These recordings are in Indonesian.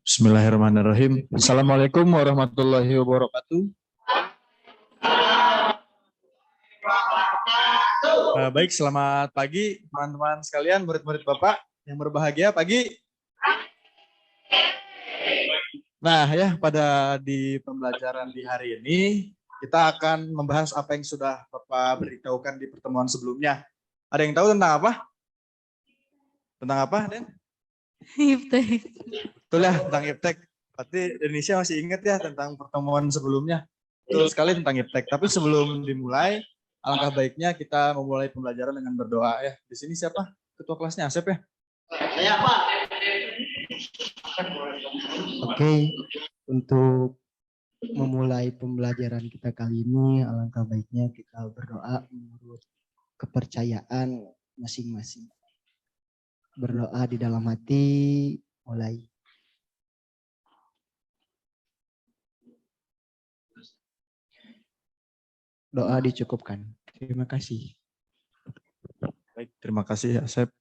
Bismillahirrahmanirrahim. Assalamualaikum warahmatullahi wabarakatuh. Baik, selamat pagi teman-teman sekalian, murid-murid Bapak yang berbahagia pagi. Nah ya, di pembelajaran di hari ini kita akan membahas apa yang sudah Bapak beritahukan di pertemuan sebelumnya. Ada yang tahu tentang apa? Tentang apa, Den? Iptek. Betul ya, tentang iptek. Berarti Indonesia masih ingat ya tentang pertemuan sebelumnya. Betul sekali tentang iptek. Tapi sebelum dimulai, alangkah baiknya kita memulai pembelajaran dengan berdoa ya. Di sini siapa? Ketua kelasnya Asep ya? Saya Pak. Oke, untuk memulai pembelajaran kita kali ini, alangkah baiknya kita berdoa menurut kepercayaan masing-masing. Berdoa di dalam hati, mulai. Doa dicukupkan. Terima kasih. Baik, terima kasih Asep.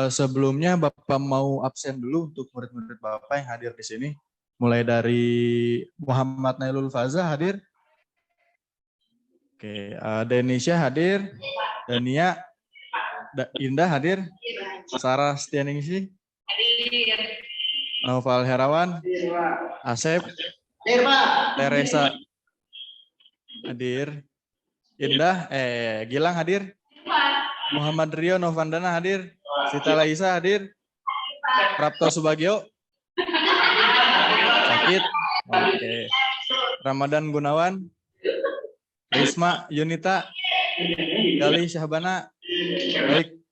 Sebelumnya Bapak mau absen dulu untuk murid-murid Bapak yang hadir di sini. Mulai dari Muhammad Nailul Faza hadir. Oke, Denisha hadir. Dania, Indah hadir. Sarah Stianingsi. Naufal Herawan. Asep. Teresa hadir. Indah, Gilang hadir. Muhammad Rio Novandana hadir. Sita Laisa hadir. Prapto Subagio. Sakit. Oke. Ramadan Gunawan. Risma Yunita. Gali Syahbana. Baik.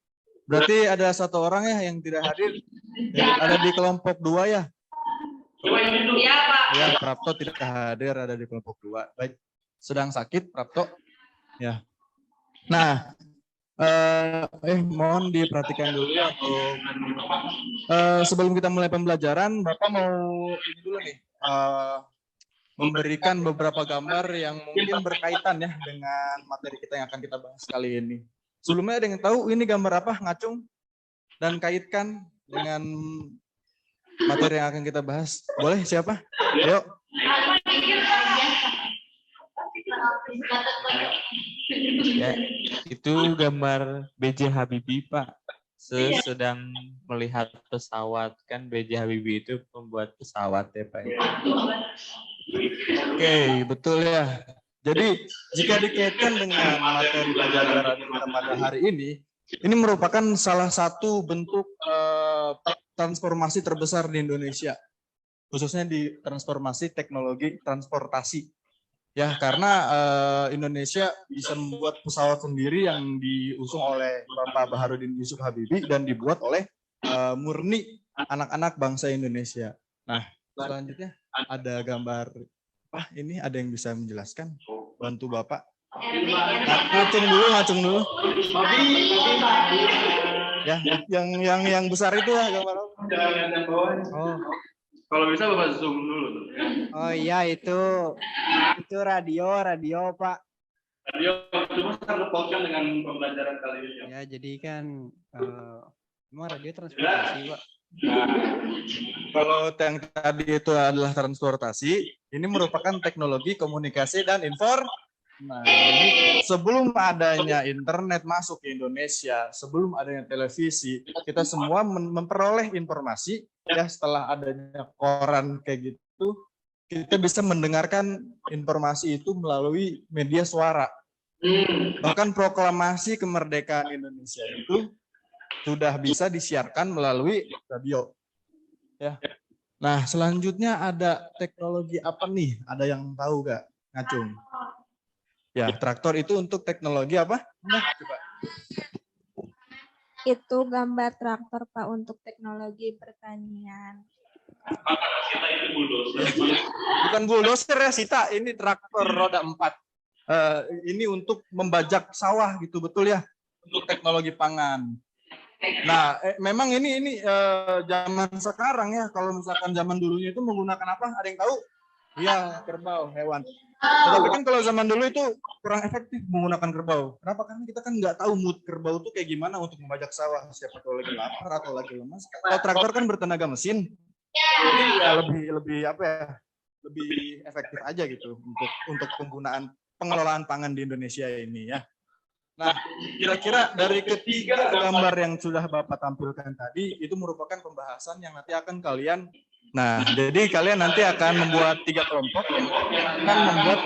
Berarti ada satu orang ya yang tidak hadir. Ada di kelompok 2 ya? Iya, Pak. Ya, Prapto tidak hadir, ada di kelompok 2. Baik. Sedang sakit Prapto. Ya. Nah, mohon diperhatikan dulu ya. Sebelum kita mulai pembelajaran, Bapak mau ini dulu nih, memberikan beberapa gambar yang mungkin berkaitan ya dengan materi kita yang akan kita bahas kali ini. Sebelumnya ada yang tahu ini gambar apa, ngacung dan kaitkan dengan materi yang akan kita bahas? Boleh siapa? Yuk. Ya, itu gambar B.J. Habibie, Pak. Sedang melihat pesawat, kan B.J. Habibie itu pembuat pesawat ya, Pak. Oke, betul ya. Jadi jika dikaitkan dengan materi pembelajaran kita pada hari ini merupakan salah satu bentuk transformasi terbesar di Indonesia, khususnya di transformasi teknologi transportasi. Ya, karena Indonesia bisa membuat pesawat sendiri yang diusung oleh Bapak Baharudin Yusuf Habibie dan dibuat oleh murni anak-anak bangsa Indonesia. Nah, selanjutnya ada gambar. Ini ada yang bisa menjelaskan? Bantu Bapak. Ngacung dulu. Ya, yang besar itu ya gambar apa? Oh. Kalau bisa Bapak zoom dulu. Oh iya, itu radio Pak. Radio cuma terlepas dengan pembelajaran kali ini. Ya, jadi kan emang radio transportasi, Pak. Nah, kalau yang tadi itu adalah transportasi, ini merupakan teknologi komunikasi dan Nah, ini sebelum adanya internet masuk ke Indonesia, sebelum adanya televisi, kita semua memperoleh informasi ya setelah adanya koran kayak gitu, kita bisa mendengarkan informasi itu melalui media suara. Bahkan proklamasi kemerdekaan Indonesia itu sudah bisa disiarkan melalui radio. Ya. Nah, selanjutnya ada teknologi apa nih? Ada yang tahu gak? Ngacung. Ya, traktor itu untuk teknologi apa? Nah, coba. Itu gambar traktor, Pak, untuk teknologi pertanian. Bukan bulldozer ya, Sita. Ini traktor roda 4. Ini untuk membajak sawah gitu, betul ya? Untuk teknologi pangan. Nah, memang ini zaman sekarang ya. Kalau misalkan zaman dulunya itu menggunakan apa? Ada yang tahu? Iya, kerbau, hewan. Tetapi kan kalau zaman dulu itu kurang efektif menggunakan kerbau. Kenapa? Karena kita kan nggak tahu mood kerbau itu kayak gimana untuk membajak sawah. Siapa tahu lagi lapar atau lagi lemas. Kalau traktor kan bertenaga mesin, jadi ya lebih apa ya? Lebih efektif aja gitu untuk penggunaan pengelolaan pangan di Indonesia ini ya. Nah, kira-kira dari ketiga gambar yang sudah Bapak tampilkan tadi itu merupakan pembahasan yang nanti akan kalian. Nah, jadi kalian nanti akan membuat 3 kelompok yang akan membuat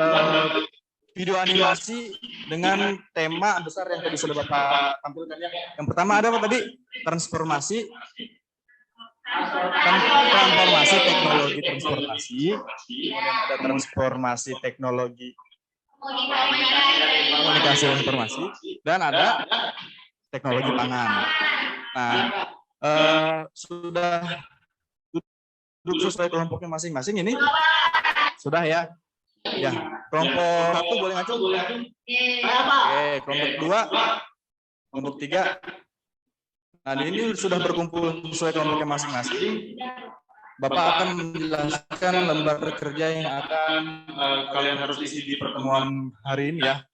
video animasi dengan tema besar yang tadi sudah Bapak tampilkan ya. Yang pertama ada apa tadi? Transformasi teknologi transportasi, kemudian ada transformasi teknologi komunikasi dan informasi, dan ada teknologi pangan. Nah, sudah duduk sesuai kelompoknya masing-masing ini? Sudah ya? Ya, kelompok 1 boleh ngacu? Oke, kelompok 2, kelompok 3. Nah, ini sudah berkumpul sesuai kelompoknya masing-masing. Bapak akan menjelaskan lembar kerja yang akan kalian harus isi di pertemuan hari ini ya.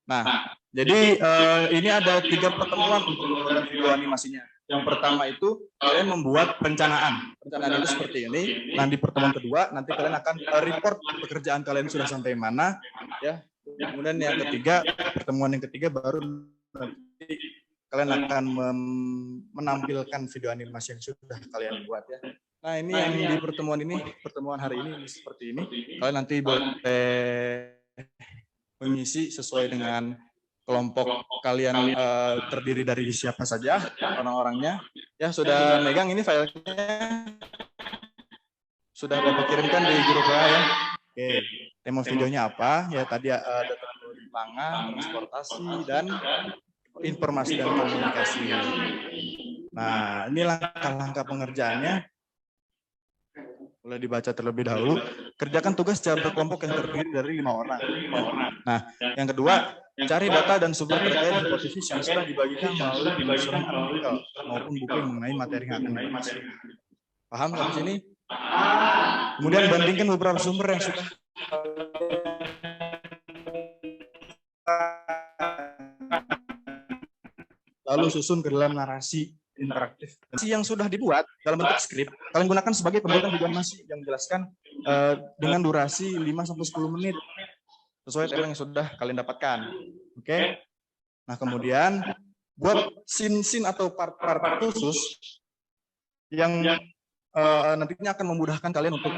Nah, jadi ini ada 3 pertemuan untuk membuat video animasinya. Yang pertama itu kalian membuat perencanaan. Perencanaan itu seperti ini. Nah, di pertemuan kedua nanti kalian akan report pekerjaan kalian sudah sampai mana ya. Kemudian yang ketiga, pertemuan yang ketiga baru nanti kalian akan menampilkan video animasi yang sudah kalian buat ya. Nah, ini yang di pertemuan hari ini seperti ini. Kalian nanti boleh mengisi sesuai dengan kelompok kalian terdiri dari siapa saja orang-orangnya. Ya, sudah megang ini filenya. Sudah Bapak kirimkan di grup WA ya. Oke, tema videonya apa? Ya, tadi ada teknologi pangan, transportasi, dan informasi dan komunikasi. Nah, ini langkah-langkah pengerjaannya. Boleh dibaca terlebih dahulu. Kerjakan tugas secara berkelompok yang terdiri dari 5 orang. Nah, yang kedua, cari data dan sumber terkait hipotesis yang sudah dibagikan melalui penyusunan artikel maupun buku yang mengenai materi yang akan dibahas. Paham sampai sini? Kemudian bandingkan beberapa sumber yang sudah lalu susun ke dalam narasi interaktif. Yang sudah dibuat dalam bentuk skrip, kalian gunakan sebagai pembuatan video animasi yang menjelaskan dengan durasi 5-10 menit sesuai tema yang sudah kalian dapatkan. Oke. Nah, kemudian buat scene-scene atau part-part khusus yang nantinya akan memudahkan kalian untuk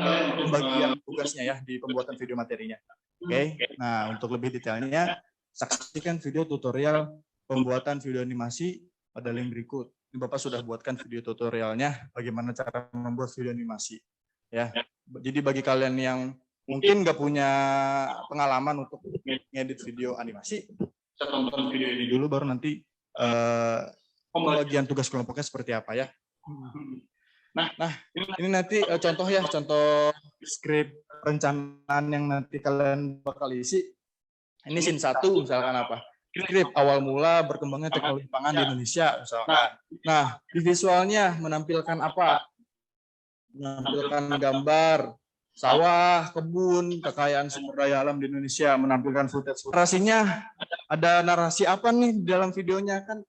pembagian tugasnya ya di pembuatan video materinya. Oke. Nah, untuk lebih detailnya saksikan video tutorial pembuatan video animasi pada link berikut. Ini Bapak sudah buatkan video tutorialnya bagaimana cara membuat video animasi. Ya, jadi bagi kalian yang mungkin nggak punya pengalaman untuk ngedit video animasi, kita tonton video ini dulu baru nanti pembagian tugas kelompoknya seperti apa ya. Nah, ini nanti contoh ya, contoh skrip perencanaan yang nanti kalian bakal isi. Ini scene 1 misalkan apa? Skrip awal mula berkembangnya teknologi pangan di Indonesia misalkan. Nah, di visualnya menampilkan apa? Menampilkan gambar sawah, kebun, kekayaan sumber daya alam di Indonesia, menampilkan footage. Narasinya ada narasi apa nih di dalam videonya kan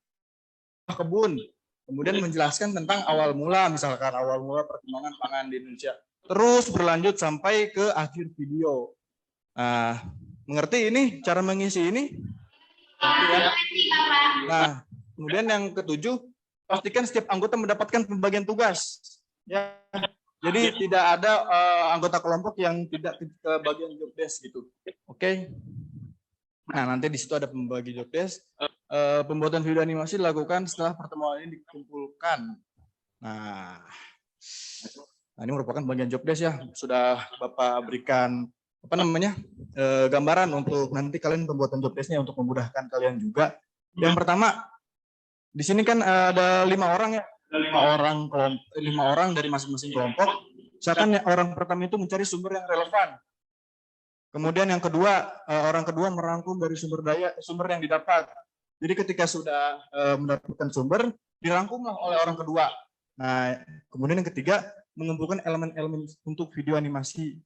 kebun. Kemudian menjelaskan tentang awal mula, misalkan awal mula perkembangan pangan di Indonesia. Terus berlanjut sampai ke akhir video. Nah, mengerti ini cara mengisi ini? Nah, kemudian yang ketujuh, pastikan setiap anggota mendapatkan pembagian tugas. Ya, jadi tidak ada anggota kelompok yang tidak ke bagian job desk gitu. Oke. Nah, nanti di situ ada pembagi job desk. Pembuatan video animasi dilakukan setelah pertemuan ini dikumpulkan. Nah, ini merupakan bagian job desk ya. Sudah Bapak berikan apa namanya gambaran untuk nanti kalian pembuatan job desk-nya untuk memudahkan kalian juga. Yang pertama di sini kan ada 5 orang ya, 5 orang dari masing-masing kelompok. Misalkan orang pertama itu mencari sumber yang relevan. Kemudian yang kedua, orang kedua merangkum dari sumber yang didapat. Jadi ketika sudah mendapatkan sumber, dirangkumlah oleh orang kedua. Nah, kemudian yang ketiga mengumpulkan elemen-elemen untuk video animasi.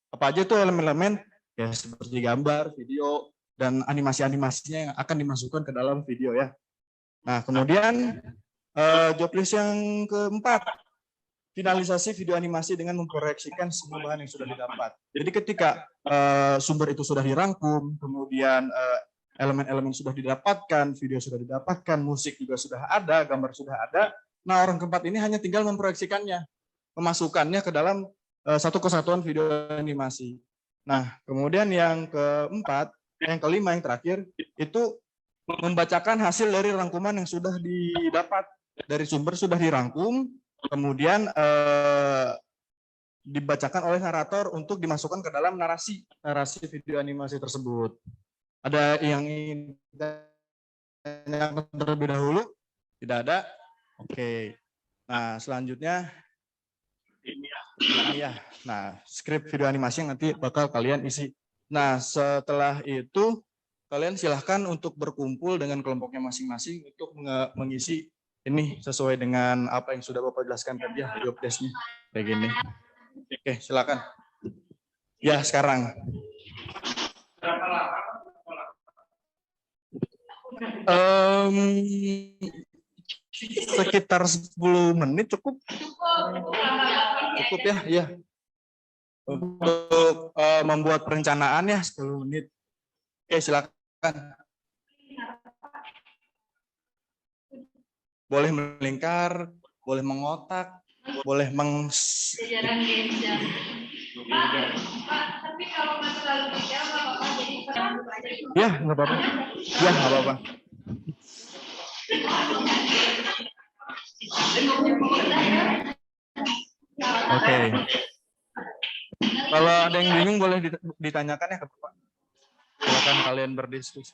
Apa aja tuh elemen-elemen ya seperti gambar, video, dan animasi-animasinya yang akan dimasukkan ke dalam video ya. Nah, kemudian job list yang keempat, finalisasi video animasi dengan memproyeksikan semua bahan yang sudah didapat. Jadi ketika sumber itu sudah dirangkum, kemudian elemen-elemen sudah didapatkan, video sudah didapatkan, musik juga sudah ada, gambar sudah ada, nah orang keempat ini hanya tinggal memproyeksikannya, memasukkannya ke dalam satu kesatuan video animasi. Nah, kemudian yang keempat, yang kelima, yang terakhir, itu membacakan hasil dari rangkuman yang sudah didapat. Dari sumber sudah dirangkum, kemudian dibacakan oleh narator untuk dimasukkan ke dalam narasi video animasi tersebut. Ada yang ingin ditanyakan terlebih dahulu? Tidak ada? Oke. Nah, selanjutnya ini ya. Nah, skrip video animasi yang nanti bakal kalian isi. Nah, setelah itu kalian silahkan untuk berkumpul dengan kelompoknya masing-masing untuk mengisi ini sesuai dengan apa yang sudah Bapak jelaskan tadi ya, job desk-nya kayak gini. Oke, silakan. Ya, sekarang. Sekitar 10 menit cukup. Cukup ya, iya. Untuk membuat perencanaan ya 10 menit. Oke, silakan. Boleh melingkar, boleh mengotak, boleh Tapi kalau nggak terlalu detail nggak apa-apa, jadi ya, nggak apa-apa. Ya, nggak apa-apa. Oke. Kalau ada yang bingung boleh ditanyakan ya ke Bapak. Silakan kalian berdiskusi.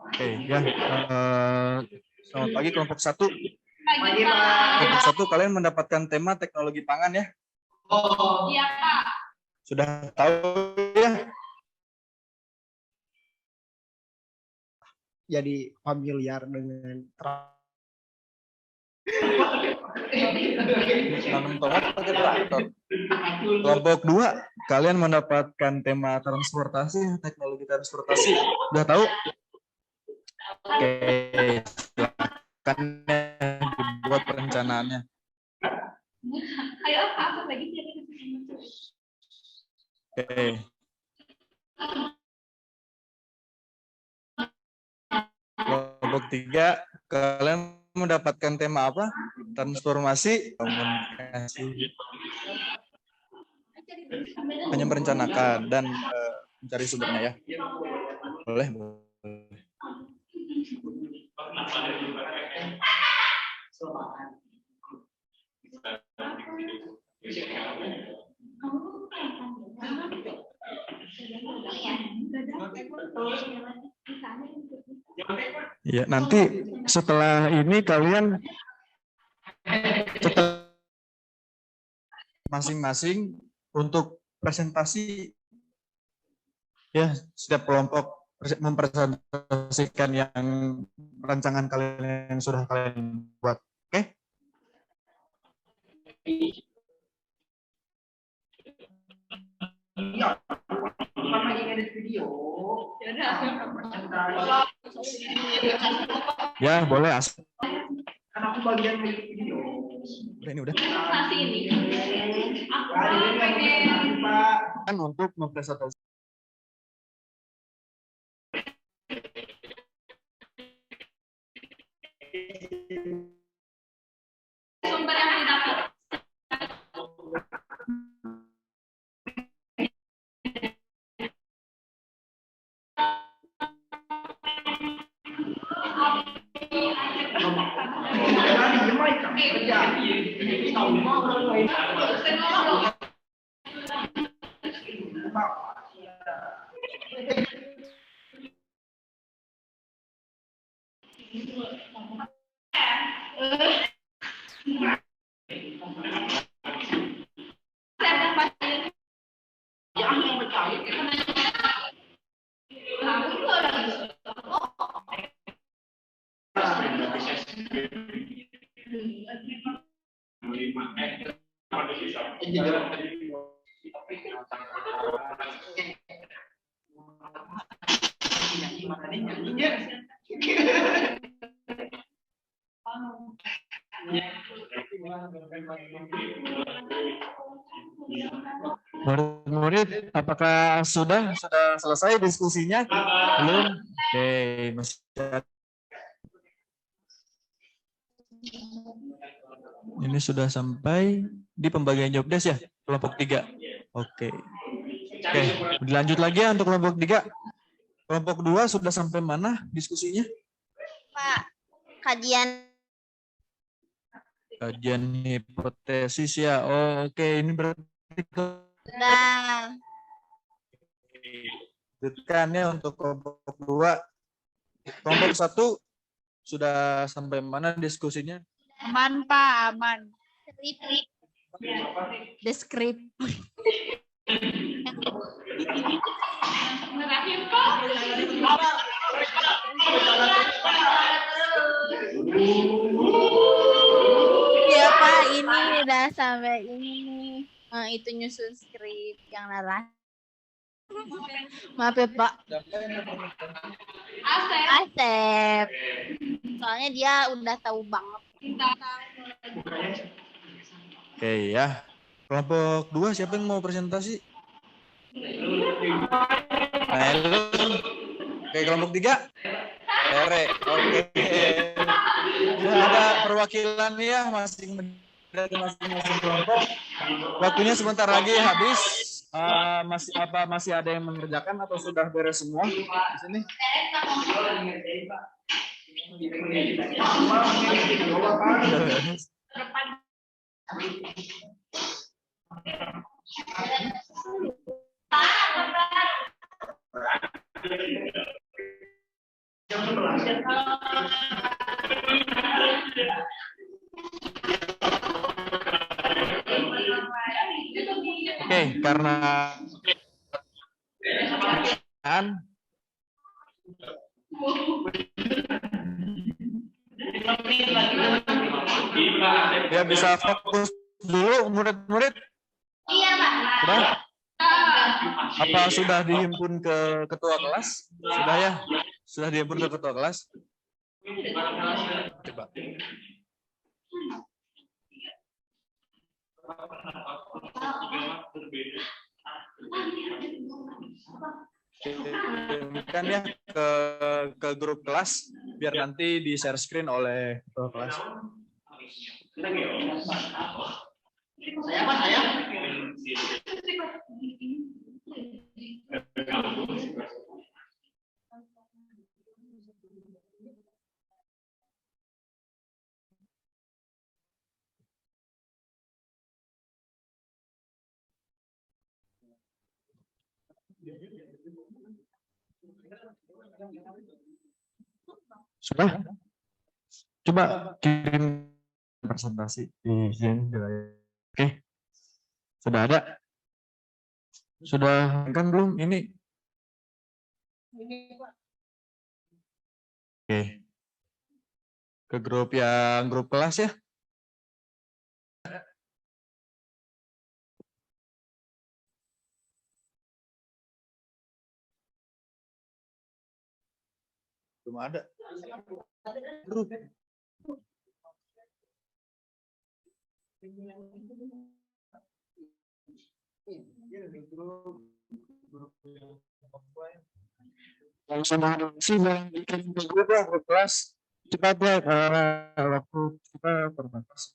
Oke, ya. Selamat pagi kelompok 1. Kelompok 1 kalian mendapatkan tema teknologi pangan ya? Iya, Pak. Sudah tahu ya? Jadi familiar dengan Nanam tomat pakai traktor. Kelompok 2 kalian mendapatkan tema transportasi, teknologi transportasi. Sudah tahu? Oke, silakan dibuat perencanaannya. Ayo, apa lagi? Oke. Kelompok 3 kalian mendapatkan tema apa? Transformasi komunikasi. Hanya merencanakan dan mencari sumbernya ya. Boleh, boleh. Ya, nanti setelah ini kalian masing-masing untuk presentasi ya, setiap kelompok mempresentasikan yang rancangan kalian yang sudah kalian buat. Oke? Ya, boleh. Udah, ini udah. Kan untuk mempresentasikan Sumber yang didapat. Murid-murid, apakah sudah selesai diskusinya? Belum? Oke, masih ada. Ini sudah sampai di pembagian job desk ya, kelompok 3. Oke. Oke, dilanjut lagi ya untuk kelompok 3. Kelompok 2 sudah sampai mana diskusinya? Pak, kajian Hipotesis ya. Oh, oke, ini berarti udah. lanjutkan ya untuk kelompok 2. Kelompok 1 sudah sampai mana diskusinya? Aman, Pak, aman. Deskrip. Terakhir kok. Iya, Pak, ini udah sampai ini nih. Itu nyusun skrip yang narasi. Maaf ya, Pak. Asep. Soalnya dia udah tahu banget. Oke ya. Kelompok 2 siapa yang mau presentasi? Halo. Oke, kelompok 3. Ere. Oke. Sudah ada perwakilan ya masing-masing kelompok. Waktunya sebentar lagi habis. Masih ada yang mengerjakan atau sudah beres semua di sini? Oke, karena ya bisa fokus dulu murid-murid. Iya, Pak. Sudah? Apa sudah dihimpun ke ketua kelas? Sudah ya? Sudah dihimpun ke ketua kelas? Coba. Kan ya ke grup kelas biar nanti di share screen oleh ketua kelas. Sudah? Coba kirim presentasi di sini. Oke. Sudah ada? Sudah kan belum ini? Oke. Ke grup kelas ya. Belum ada. Grup. Langsung sih bikin grup ya, grup kelas. Cepat ya, waktu kita terbatas.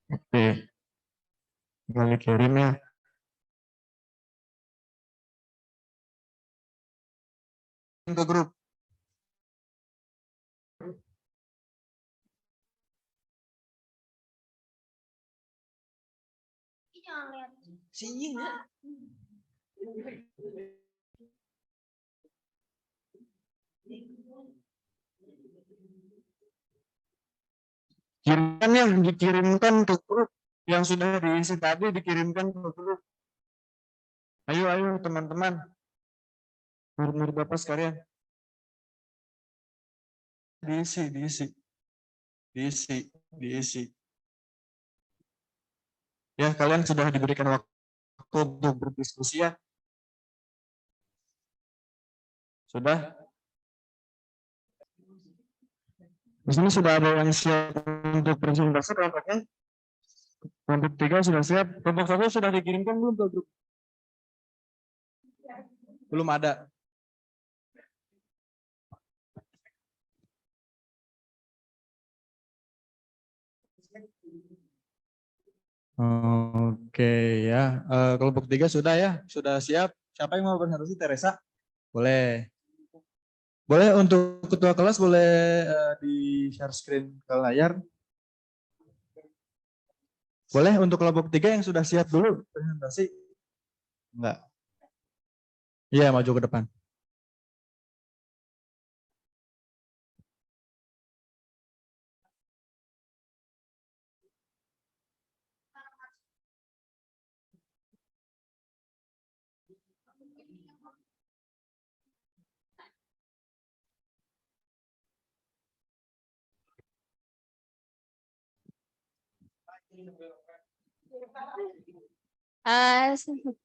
Oke. Kali kirim ya. Ke grup. Sinying ya. Kirimkan ya, dikirimkan ke grup yang sudah diisi tadi, dikirimkan ke grup. Ayo teman-teman, murid-murid Bapak sekalian, diisi. Ya, kalian sudah diberikan waktu untuk berdiskusi ya. Sudah? Di sini sudah ada yang siap untuk presentasi kelompoknya. Kelompok 3 sudah siap. Kelompok 1 sudah dikirimkan belum ke grup? Belum ada. Oke ya. Kelompok 3 sudah ya? Sudah siap? Siapa yang mau presentasi? Teresa? Boleh. Boleh untuk ketua kelas boleh di share screen ke layar. Boleh untuk kelompok 3 yang sudah siap dulu presentasi? Enggak. Iya, maju ke depan.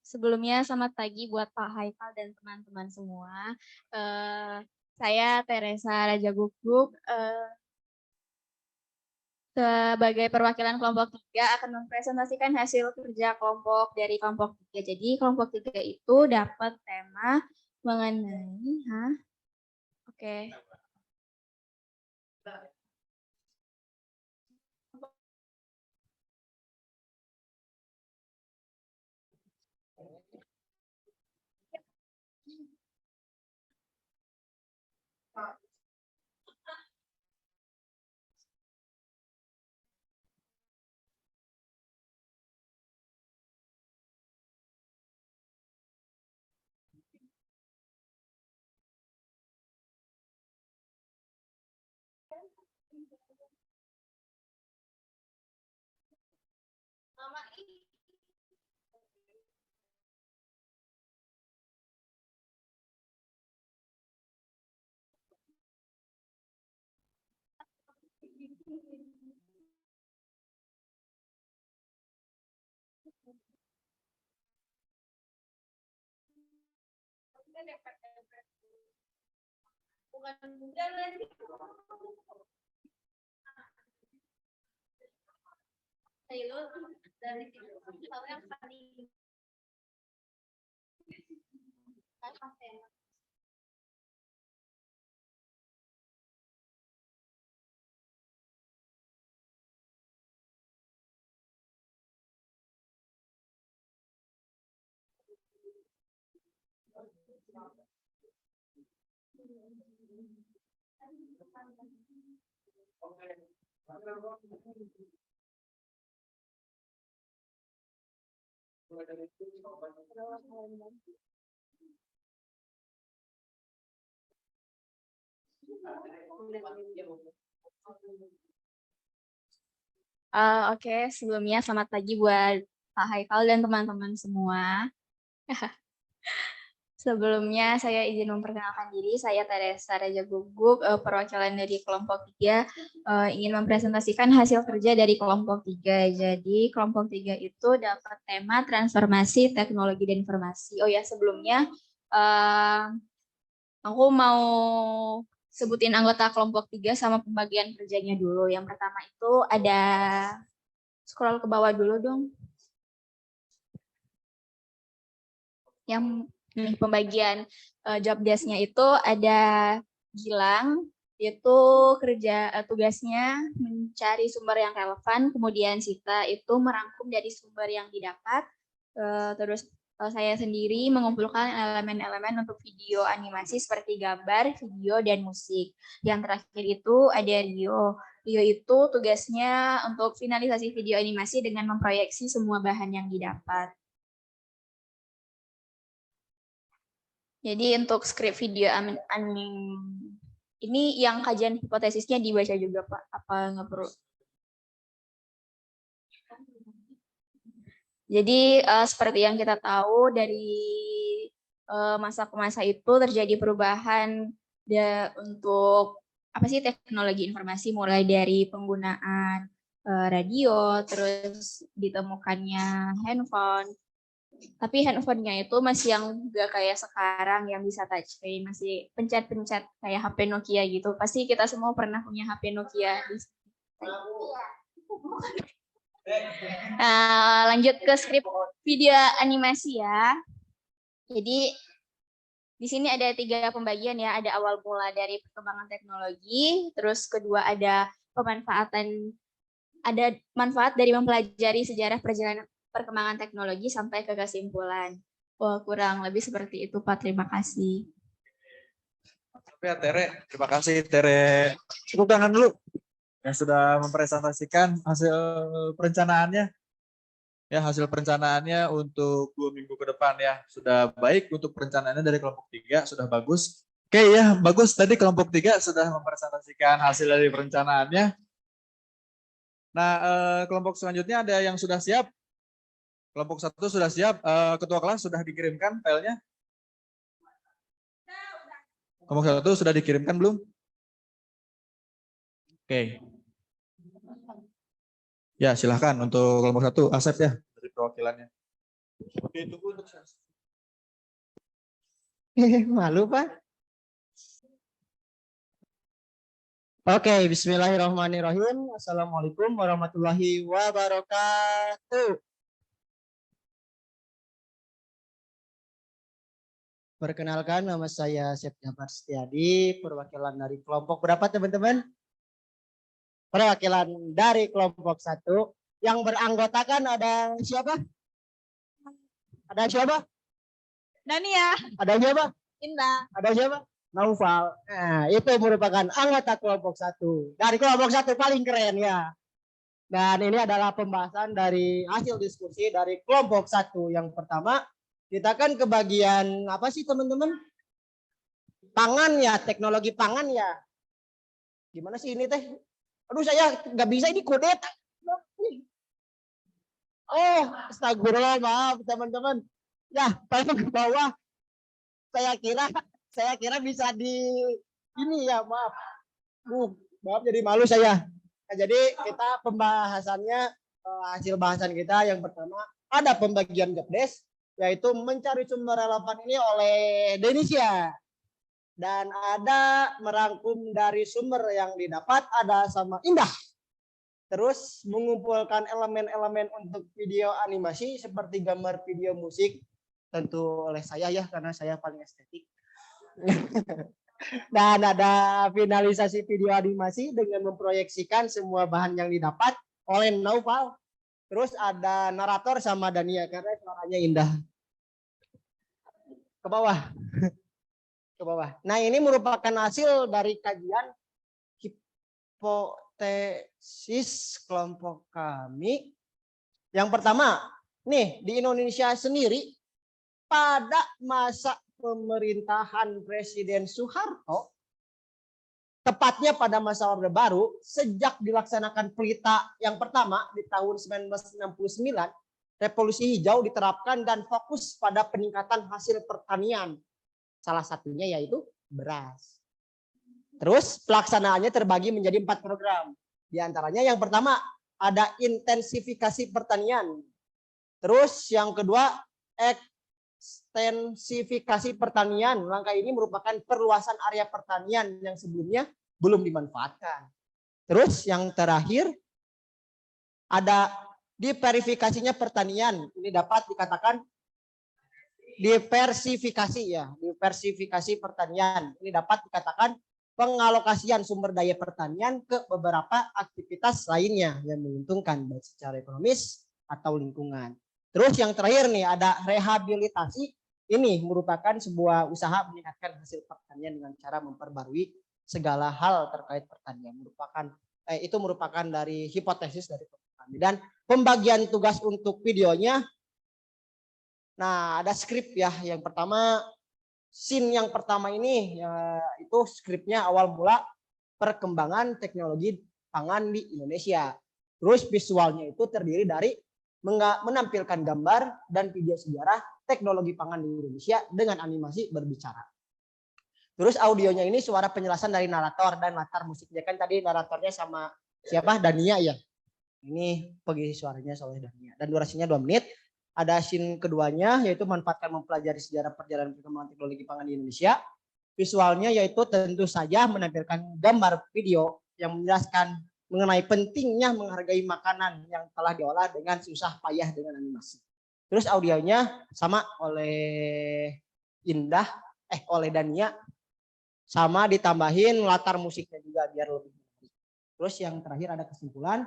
Sebelumnya selamat pagi buat Pak Haikal dan teman-teman semua. Saya Teresa Raja Guguk. Sebagai perwakilan kelompok 3 akan mempresentasikan hasil kerja kelompok dari kelompok 3. Jadi kelompok 3 itu dapat tema mengenai Oke. Oke, sebelumnya selamat pagi buat Pak Haikal dan teman-teman semua. Sebelumnya saya izin memperkenalkan diri, saya Teresa Raja Guguk, perwakilan dari kelompok 3, ingin mempresentasikan hasil kerja dari kelompok 3. Jadi kelompok 3 itu dapat tema transformasi teknologi dan informasi. Oh ya, sebelumnya aku mau sebutin anggota kelompok 3 sama pembagian kerjanya dulu. Yang pertama itu ada, scroll ke bawah dulu dong. Yang pembagian job desk-nya itu ada Gilang, itu tugasnya mencari sumber yang relevan, kemudian Sita itu merangkum dari sumber yang didapat, terus saya sendiri mengumpulkan elemen-elemen untuk video animasi seperti gambar, video, dan musik. Yang terakhir itu ada Rio. Rio itu tugasnya untuk finalisasi video animasi dengan memproyeksi semua bahan yang didapat. Jadi untuk skrip video ini yang kajian hipotesisnya dibaca juga Pak, apa nggak perlu? Jadi seperti yang kita tahu dari masa ke masa itu terjadi perubahan untuk apa sih teknologi informasi, mulai dari penggunaan radio, terus ditemukannya handphone. Tapi handphonenya itu masih yang gak kayak sekarang yang bisa touchscreen, masih pencet-pencet kayak HP Nokia gitu. Pasti kita semua pernah punya HP Nokia. Nah, lanjut ke skrip video animasi ya. Jadi di sini ada 3 pembagian ya. Ada awal mula dari perkembangan teknologi, terus kedua ada ada manfaat dari mempelajari sejarah perjalanan perkembangan teknologi sampai ke kesimpulan. Wah, kurang lebih seperti itu, Pak. Terima kasih. Ya, Tere. Terima kasih, Tere. Tepuk tangan dulu yang sudah mempresentasikan hasil perencanaannya. Ya, hasil perencanaannya untuk 2 minggu ke depan ya. Sudah baik untuk perencanaannya dari kelompok 3, sudah bagus. Oke ya, bagus. Tadi kelompok 3 sudah mempresentasikan hasil dari perencanaannya. Nah, kelompok selanjutnya ada yang sudah siap? Kelompok 1 sudah siap. Ketua kelas sudah dikirimkan filenya? Kelompok 1 sudah dikirimkan belum? Oke. Ya, silahkan untuk kelompok 1. Asep ya, dari perwakilannya. Oke, tunggu untuk saya. Malu, Pak. Oke, bismillahirrahmanirrahim. Assalamualaikum warahmatullahi wabarakatuh. Perkenalkan, nama saya Septiabar Setiadi, perwakilan dari kelompok berapa teman-teman? Perwakilan dari kelompok 1 yang beranggotakan ada siapa? Ada siapa? Dania, Ada siapa? Indah. Ada siapa? Naufal. Nah, itu merupakan anggota kelompok 1. Dari kelompok 1 paling keren ya. Dan ini adalah pembahasan dari hasil diskusi dari kelompok 1. Yang pertama, kita kan ke bagian apa sih teman-teman? Pangan ya, teknologi pangan ya. Gimana sih ini teh? Aduh, saya nggak bisa, ini kudeta. Oh, astagfirullah, maaf teman-teman. Ya, tolong ke bawah. Saya kira bisa di ini ya, maaf. Maaf jadi malu saya. Nah, jadi kita pembahasannya hasil bahasan kita yang pertama ada pembagian job desk, yaitu mencari sumber relevan ini oleh Denisia. Dan ada merangkum dari sumber yang didapat ada sama Indah. Terus mengumpulkan elemen-elemen untuk video animasi seperti gambar, video, musik. Tentu oleh saya ya, karena saya paling estetik. Dan ada finalisasi video animasi dengan memproyeksikan semua bahan yang didapat oleh Naufal. Terus ada narator sama Dania karena suaranya indah. Ke bawah. Ke bawah. Nah, ini merupakan hasil dari kajian hipotesis kelompok kami. Yang pertama, nih di Indonesia sendiri pada masa pemerintahan Presiden Soeharto, tepatnya pada masa Orde Baru, sejak dilaksanakan pelita yang pertama di tahun 1969, revolusi hijau diterapkan dan fokus pada peningkatan hasil pertanian. Salah satunya yaitu beras. Terus pelaksanaannya terbagi menjadi 4 program. Di antaranya yang pertama ada intensifikasi pertanian. Terus yang kedua ekstensifikasi pertanian. Langkah ini merupakan perluasan area pertanian yang sebelumnya belum dimanfaatkan. Terus yang terakhir ada diversifikasinya pertanian. Ini dapat dikatakan diversifikasi ya, diversifikasi pertanian. Ini dapat dikatakan pengalokasian sumber daya pertanian ke beberapa aktivitas lainnya yang menguntungkan baik secara ekonomis atau lingkungan. Terus yang terakhir nih ada rehabilitasi. Ini merupakan sebuah usaha meningkatkan hasil pertanian dengan cara memperbarui segala hal terkait pertanian. Itu merupakan dari hipotesis dari kami. Dan pembagian tugas untuk videonya. Nah, ada skrip ya. Yang pertama, scene yang pertama ini itu skripnya awal mula perkembangan teknologi pangan di Indonesia. Terus visualnya itu terdiri dari menampilkan gambar dan video sejarah teknologi pangan di Indonesia dengan animasi berbicara. Terus audionya ini suara penjelasan dari narator dan latar musiknya kan tadi naratornya sama siapa? Dania ya. Ini pengisi suaranya Soleh Dania. Dan durasinya 2 menit. Ada scene keduanya yaitu manfaatkan mempelajari sejarah perjalanan perkembangan teknologi pangan di Indonesia. Visualnya yaitu tentu saja menampilkan gambar video yang menjelaskan mengenai pentingnya menghargai makanan yang telah diolah dengan susah payah dengan animasi. Terus audionya sama oleh oleh Dania, sama ditambahin latar musiknya juga biar lebih menarik. Terus yang terakhir ada kesimpulan.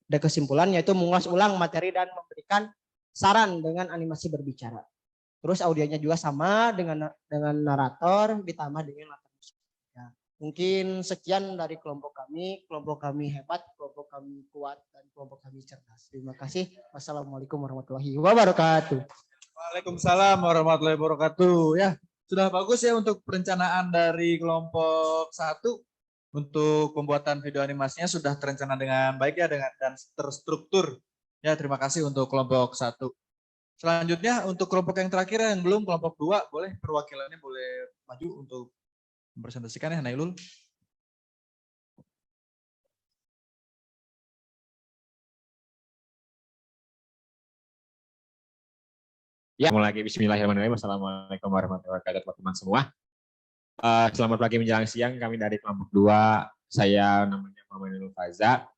Ada kesimpulan yaitu mengulas ulang materi dan memberikan saran dengan animasi berbicara. Terus audionya juga sama dengan narator ditambah dengan latar musik. Ya, mungkin sekian dari kelompok kami hebat, kelompok kami kuat, dan kelompok kami cerdas. Terima kasih. Wassalamualaikum warahmatullahi wabarakatuh. Waalaikumsalam warahmatullahi wabarakatuh. Ya, sudah bagus ya untuk perencanaan dari kelompok 1. Untuk pembuatan video animasinya sudah terencana dengan baik ya dan terstruktur. Ya, terima kasih untuk kelompok 1. Selanjutnya untuk kelompok yang terakhir yang belum, kelompok 2, boleh perwakilannya boleh maju untuk mempresentasikan ya, Nailul. Ya, mulai lagi. Bismillahirrahmanirrahim. Assalamualaikum warahmatullahi wabarakatuh, teman-teman semua. Selamat pagi menjelang siang. Kami dari kelompok 2. Saya namanya Muhammad Nurul Faza.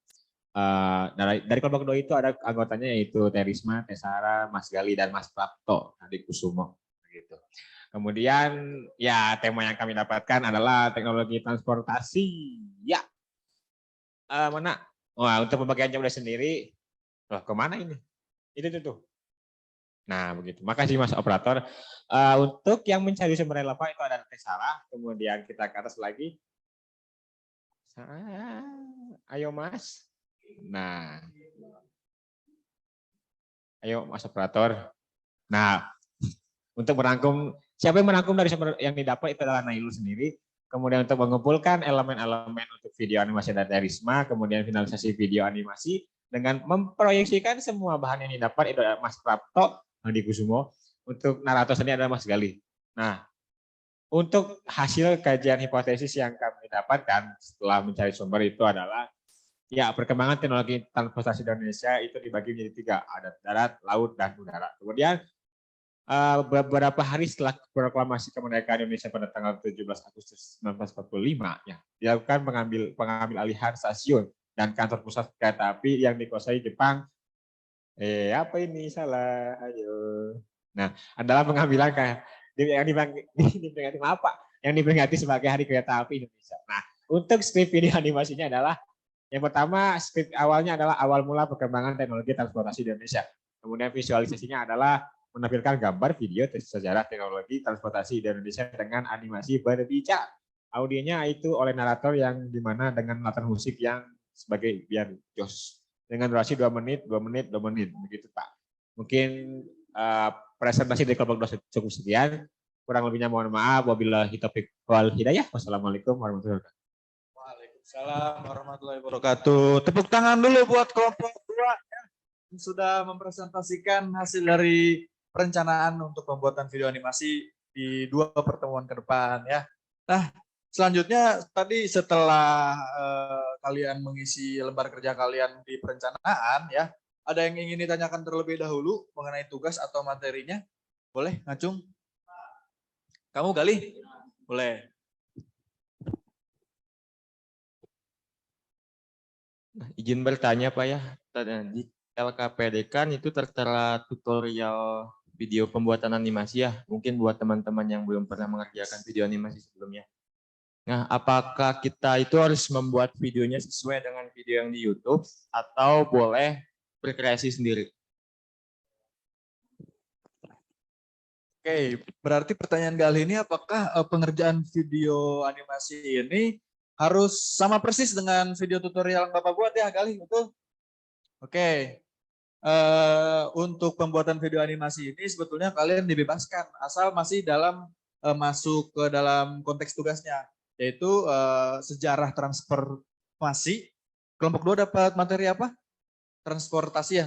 Dari kelompok 2 itu ada anggotanya yaitu Terisma, Tesara, Mas Gali, dan Mas Prapto Adik Kusumo. Gitu. Kemudian ya tema yang kami dapatkan adalah teknologi transportasi. Ya, mana? Wah, untuk pembagian jam sendiri. Loh, kemana ini? Itu tuh. Nah, begitu. Makasih Mas Operator. Untuk yang mencari sumber relevan itu ada Tesara, kemudian kita ke atas lagi. Ayo Mas. Nah. Ayo Mas Operator. Nah, untuk merangkum, siapa yang merangkum dari sumber yang didapat itu adalah Nailul sendiri. Kemudian untuk mengumpulkan elemen-elemen untuk video animasi dari Risma, kemudian finalisasi video animasi dengan memproyeksikan semua bahan yang didapat itu adalah Mas Prapto Adi Kusumo. Untuk narator sendiri adalah Mas Gali. Nah, untuk hasil kajian hipotesis yang kami dapatkan setelah mencari sumber itu adalah ya perkembangan teknologi transportasi di Indonesia itu dibagi menjadi 3, ada darat, laut, dan udara. Kemudian beberapa hari setelah proklamasi kemerdekaan Indonesia pada tanggal 17 Agustus 1945 ya, dilakukan pengambil alihan stasiun dan kantor pusat kereta api yang dikuasai Jepang. Apa ini salah? Ayo. Nah, adalah pengambilan yang diperingati apa? Yang diperingati sebagai Hari Kereta Api Indonesia. Nah, untuk skrip video animasinya adalah yang pertama, skrip awalnya adalah awal mula perkembangan teknologi transportasi di Indonesia. Kemudian visualisasinya adalah menampilkan gambar video sejarah teknologi transportasi di Indonesia dengan animasi berbicara. Audionya itu oleh narator yang dimana dengan latar musik yang sebagai biar jos. Dengan durasi 2 menit, begitu Pak. Mungkin presentasi dari kelompok 2 cukup sekian. Kurang lebihnya mohon maaf. Wabillahi taufiq wal hidayah. Wassalamualaikum warahmatullahi wabarakatuh. Waalaikumsalam warahmatullahi wabarakatuh. Tepuk tangan dulu buat kelompok 2 yang sudah mempresentasikan hasil dari perencanaan untuk pembuatan video animasi di 2 pertemuan ke depan ya. Nah, selanjutnya tadi setelah kalian mengisi lembar kerja kalian di perencanaan ya, ada yang ingin ditanyakan terlebih dahulu mengenai tugas atau materinya? Boleh, Ngacung? Kamu Gali? Boleh. Nah, izin bertanya Pak ya, di LKPD kan itu tertera tutorial video pembuatan animasi ya, mungkin buat teman-teman yang belum pernah mengerjakan video animasi sebelumnya. Nah, apakah kita itu harus membuat videonya sesuai dengan video yang di YouTube atau boleh berkreasi sendiri? Oke, berarti pertanyaan Gali ini apakah pengerjaan video animasi ini harus sama persis dengan video tutorial yang Bapak buat ya Gali, betul? Oke, untuk pembuatan video animasi ini sebetulnya kalian dibebaskan asal masih masuk ke dalam konteks tugasnya, yaitu sejarah transformasi. Kelompok 2 dapat materi apa? Transportasi ya,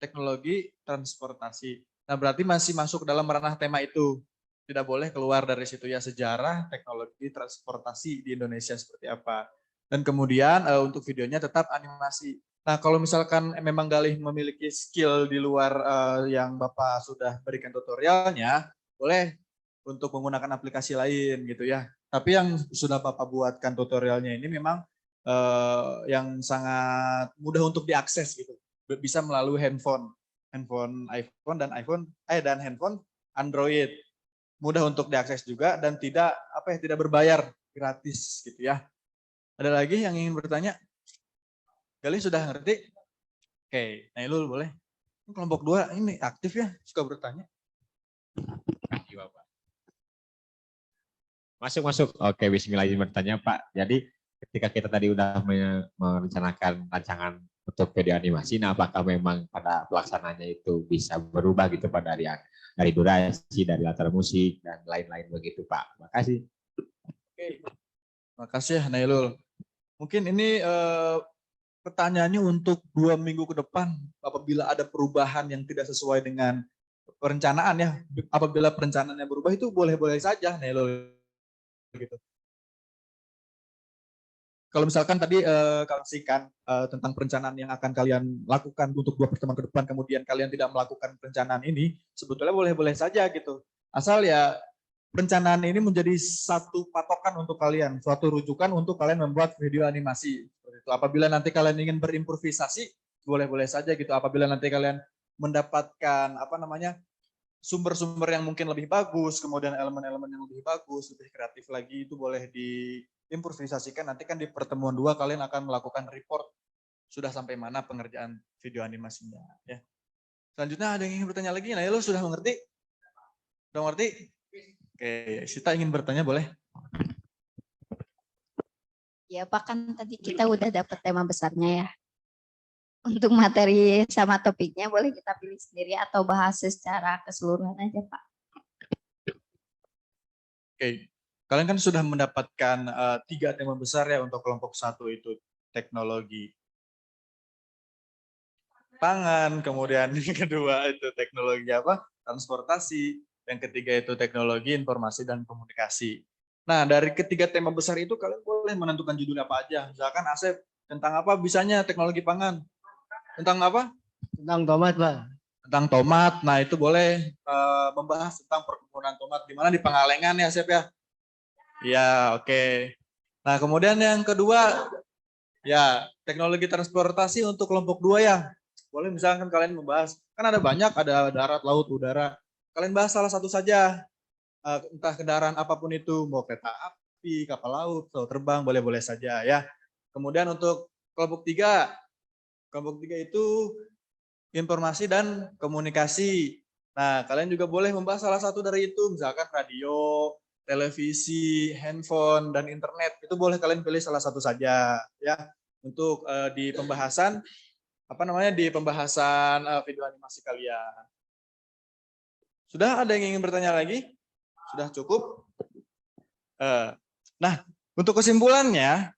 teknologi transportasi. Nah, berarti masih masuk dalam ranah tema itu. Tidak boleh keluar dari situ ya, sejarah teknologi transportasi di Indonesia seperti apa. Dan kemudian untuk videonya tetap animasi. Nah, kalau misalkan memang Galih memiliki skill di luar yang Bapak sudah berikan tutorialnya, boleh untuk menggunakan aplikasi lain gitu ya. Tapi yang sudah Bapak buatkan tutorialnya ini memang yang sangat mudah untuk diakses gitu. Bisa melalui handphone iPhone dan handphone Android. Mudah untuk diakses juga dan tidak berbayar, gratis gitu ya. Ada lagi yang ingin bertanya? Galih sudah ngerti? Oke, Nailul boleh. Kelompok 2 ini aktif ya, suka bertanya. Masuk. Oke, bismillah izin bertanya Pak. Jadi ketika kita tadi udah merencanakan rancangan untuk video animasi, nah apakah memang pada pelaksananya itu bisa berubah gitu Pak dari durasi, dari latar musik dan lain-lain begitu Pak. Terima kasih. Oke, terima kasih ya Nailul. Mungkin ini pertanyaannya untuk 2 minggu ke depan, apabila ada perubahan yang tidak sesuai dengan perencanaan ya, apabila perencanaannya berubah itu boleh-boleh saja Nailul gitu. Kalau misalkan tadi kasihkan tentang perencanaan yang akan kalian lakukan untuk 2 pertemuan ke depan, kemudian kalian tidak melakukan perencanaan ini, sebetulnya boleh-boleh saja gitu. Asal ya perencanaan ini menjadi satu patokan untuk kalian, suatu rujukan untuk kalian membuat video animasi. Apabila nanti kalian ingin berimprovisasi, boleh-boleh saja gitu. Apabila nanti kalian mendapatkan sumber-sumber yang mungkin lebih bagus, kemudian elemen-elemen yang lebih bagus, lebih kreatif lagi, itu boleh diimprovisasikan. Nanti kan di pertemuan 2 kalian akan melakukan report sudah sampai mana pengerjaan video animasinya. Ya. Selanjutnya ada yang ingin bertanya lagi? Nah, lo sudah mengerti? Sudah mengerti? Oke, Sita ingin bertanya boleh? Ya Pak, kan tadi kita udah dapat tema besarnya ya. Untuk materi sama topiknya boleh kita pilih sendiri atau bahas secara keseluruhan aja Pak. Oke, kalian kan sudah mendapatkan 3 tema besar ya untuk kelompok 1 itu teknologi pangan, kemudian yang kedua itu teknologi transportasi, yang ketiga itu teknologi informasi dan komunikasi. Nah, dari ketiga tema besar itu kalian boleh menentukan judul apa aja. Misalkan Asep, tentang apa bisanya teknologi pangan? Tentang apa? Tentang tomat, Pak. Tentang tomat. Nah, itu boleh membahas tentang perkebunan tomat di mana di Pangalengan ya, Asep ya? Ya, oke. Nah, kemudian yang kedua ya, teknologi transportasi untuk kelompok 2 ya. Boleh misalkan kalian membahas, kan ada banyak, ada darat, laut, udara. Kalian bahas salah satu saja. Entah kendaraan apapun itu, mau kereta api, kapal laut, pesawat terbang, boleh-boleh saja ya. Kemudian untuk kelompok 3 itu informasi dan komunikasi. Nah, kalian juga boleh membahas salah satu dari itu, misalkan radio, televisi, handphone, dan internet. Itu boleh kalian pilih salah satu saja ya. Untuk di pembahasan video animasi kalian. Sudah ada yang ingin bertanya lagi? Sudah cukup? Nah, untuk kesimpulannya,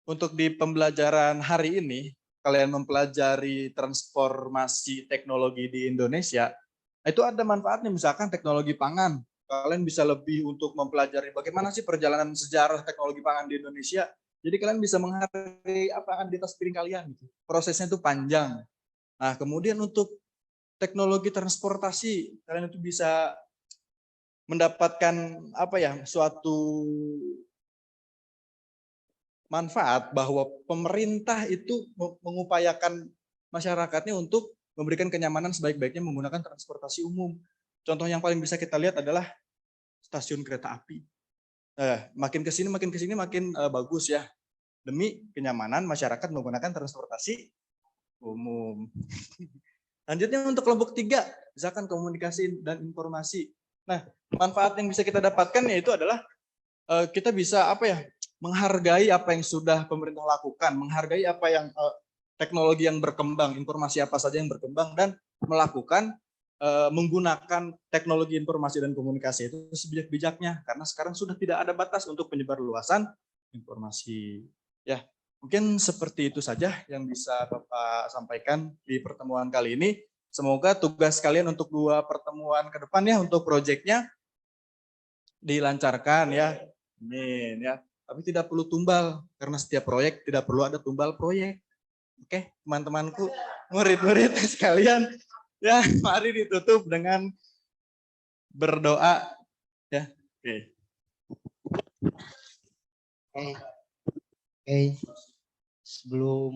untuk di pembelajaran hari ini, kalian mempelajari transformasi teknologi di Indonesia, itu ada manfaatnya. Misalkan teknologi pangan, kalian bisa lebih untuk mempelajari bagaimana sih perjalanan sejarah teknologi pangan di Indonesia. Jadi kalian bisa menghargai apa yang ada di atas piring kalian. Prosesnya itu panjang. Nah, kemudian untuk teknologi transportasi, kalian itu bisa mendapatkan suatu manfaat bahwa pemerintah itu mengupayakan masyarakatnya untuk memberikan kenyamanan sebaik-baiknya menggunakan transportasi umum. Contoh yang paling bisa kita lihat adalah stasiun kereta api. Makin ke sini makin bagus ya. Demi kenyamanan masyarakat menggunakan transportasi umum. Lanjutnya untuk kelompok 3, misalkan komunikasi dan informasi. Nah, manfaat yang bisa kita dapatkan yaitu adalah kita bisa menghargai apa yang sudah pemerintah lakukan, menghargai apa yang teknologi yang berkembang, informasi apa saja yang berkembang, dan melakukan menggunakan teknologi informasi dan komunikasi itu sebijak-bijaknya, karena sekarang sudah tidak ada batas untuk penyebar luasan informasi. Ya, mungkin seperti itu saja yang bisa Bapak sampaikan di pertemuan kali ini. Semoga tugas kalian untuk 2 pertemuan ke depan ya, untuk proyeknya dilancarkan ya. Amin ya. tapi tidak perlu tumbal karena setiap proyek tidak perlu ada tumbal proyek. Oke, teman-temanku, murid-murid sekalian, ya mari ditutup dengan berdoa ya. Oke. Oke. Sebelum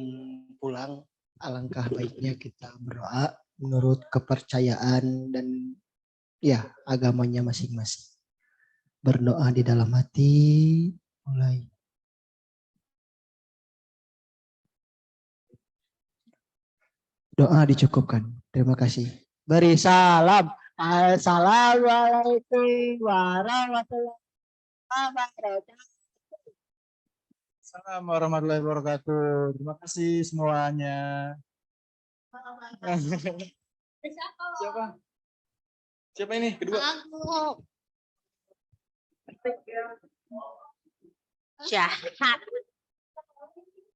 pulang, alangkah baiknya kita berdoa menurut kepercayaan dan ya agamanya masing-masing. Berdoa di dalam hati, mulai. Doa dicukupkan. Terima kasih. Beri salam. Assalamualaikum warahmatullahi wabarakatuh. Assalamualaikum warahmatullahi wabarakatuh. Terima kasih semuanya. Siapa? Siapa ini? Kedua. Jahat.